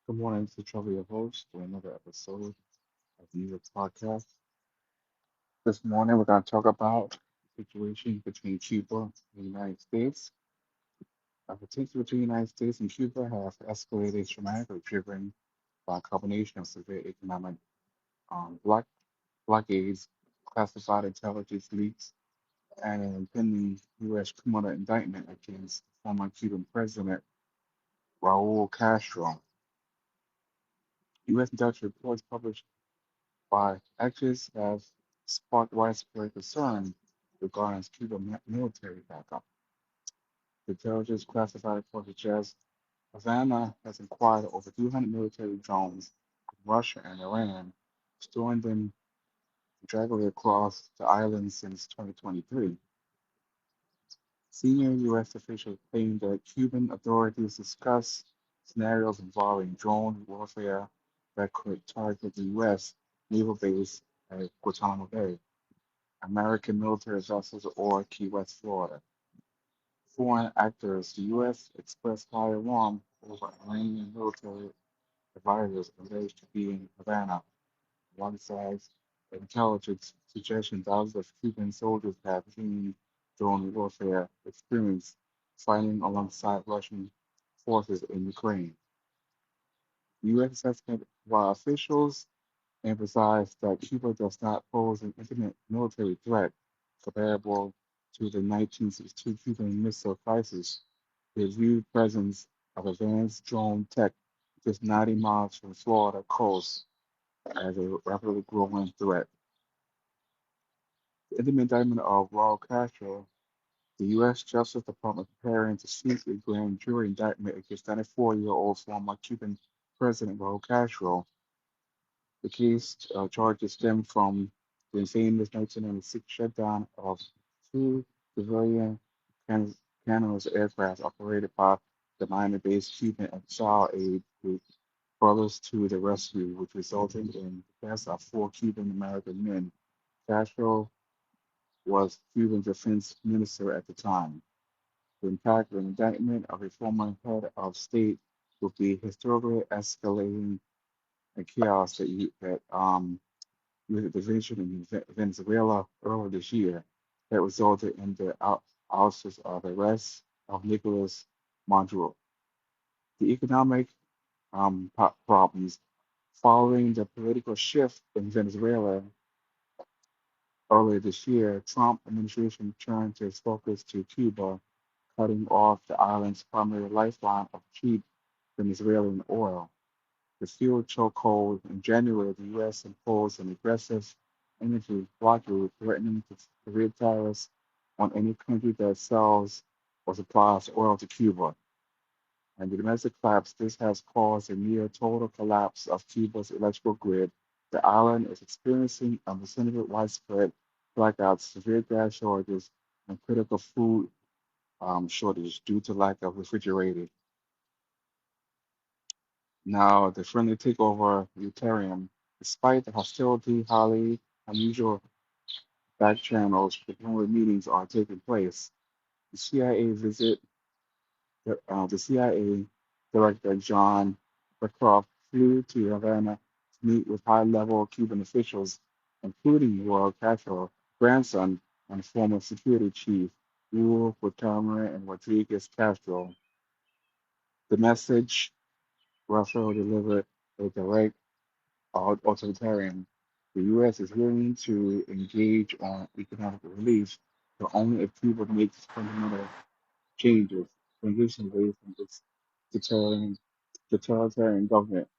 Good morning, this is Trevor, your host, for another episode of the Music Podcast. This morning, we're going to talk about the situation between Cuba and the United States. The tension between the United States and Cuba have escalated dramatically, driven by a combination of severe economic block blockades, classified intelligence leaks, and an impending U.S. criminal indictment against former Cuban President Raul Castro. U.S. intelligence reports published by actors have sparked widespread concern regarding Cuban military backup. The intelligence classified reports suggest Havana has acquired over 300 military drones from Russia and Iran, storing them draggled across the island since 2023. Senior U.S. officials claim that Cuban authorities discussed scenarios involving drone warfare that could target the U.S. naval base at Guantanamo Bay, American military vessels, or Key West, Florida. Foreign actors, the U.S. expressed high alarm over Iranian military advisors alleged to be in Havana, alongside intelligence suggestion thousands of Cuban soldiers have gained drone warfare experience fighting alongside Russian forces in Ukraine. The U.S. assessment, while officials emphasized that Cuba does not pose an imminent military threat comparable to the 1962 Cuban Missile Crisis. The viewed presence of advanced drone tech just 90 miles from Florida coast as a rapidly growing threat. In the indictment of Raul Castro, the U.S. Justice Department preparing to seek a grand jury indictment against 94-year-old former Cuban President Raul Castro. The case charges stem from the infamous 1996 shutdown of two civilian can- Canada's aircraft operated by the Miami-based Cuban Exile Aid Group Brothers to the Rescue, which resulted in the deaths of four Cuban American men. Castro was Cuban defense minister at the time. The impact of the indictment of a former head of state would be historically escalating the chaos that with the division in Venezuela earlier this year that resulted in the ousting of the arrest of Nicolas Maduro. The economic problems following the political shift in Venezuela earlier this year, Trump administration turned its focus to Cuba, cutting off the island's primary lifeline of cheap Venezuelan oil. The fuel chokehold in January, the U.S. imposed an aggressive energy blockade threatening to severe tariffs on any country that sells or supplies oil to Cuba. And the domestic collapse, this has caused a near total collapse of Cuba's electrical grid. The island is experiencing unprecedented widespread blackouts, severe gas shortages, and critical food shortage due to lack of refrigerated. Now, the friendly takeover Deuterium, despite the hostility, highly unusual back channels, diplomatic meetings are taking place. The CIA visit, the CIA Director John Beecroft flew to Havana to meet with high-level Cuban officials, including Royal Castro grandson and former security chief Raul Guatemala and Rodriguez Castro. The message Russia delivered a direct authoritarian. The U.S. is willing to engage on economic relief, but only if Cuba makes fundamental changes, transition away from its totalitarian, totalitarian government,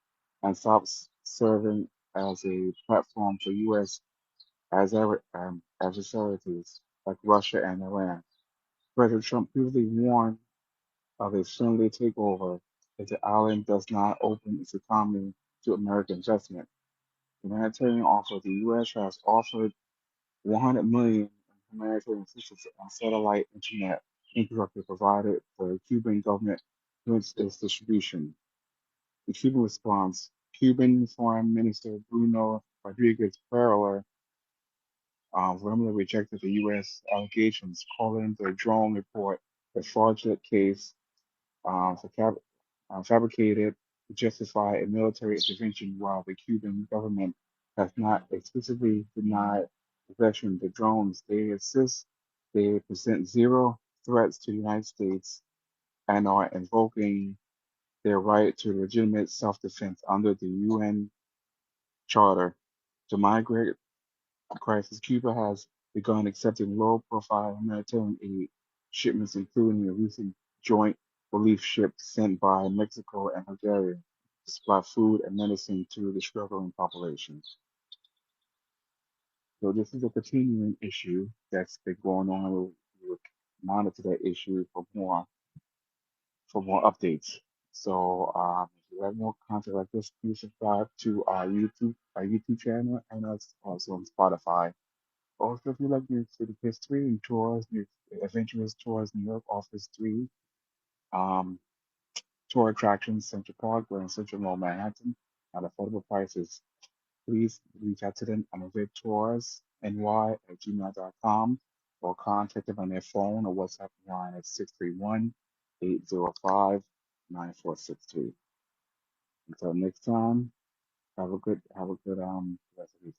and stops serving as a platform for U.S. Adversaries like Russia and Iran. President Trump previously warned of a friendly takeover if the island does not open its economy to American investment. Humanitarian offer, the U.S. has offered 100 million in humanitarian assistance on satellite internet infrastructure provided for the Cuban government towards its distribution. The Cuban response, Cuban Foreign Minister Bruno Rodriguez Pereira vehemently rejected the U.S. allegations, calling the drone report a fraudulent case for fabricated to justify a military intervention while the Cuban government has not explicitly denied possession of the drones. They present zero threats to the United States and are invoking their right to legitimate self-defense under the UN Charter. To migrate crisis, Cuba has begun accepting low-profile humanitarian aid shipments, including a recent joint relief ship sent by Mexico and Bulgaria to supply food and medicine to the struggling population. So this is a continuing issue that's been going on. We'll monitor that issue for more updates. So if you have more content like this, please subscribe to our YouTube channel, and us also on Spotify. Also, if you like New York City history and tours, adventurous tours, New York offers three um, tour attractions: Central Park, Grand Central Mall, Manhattan, at affordable prices. Please reach out to them on eventoursny@gmail.com or contact them on their phone or WhatsApp line at 631-805-9463. Until next time, have a good rest of your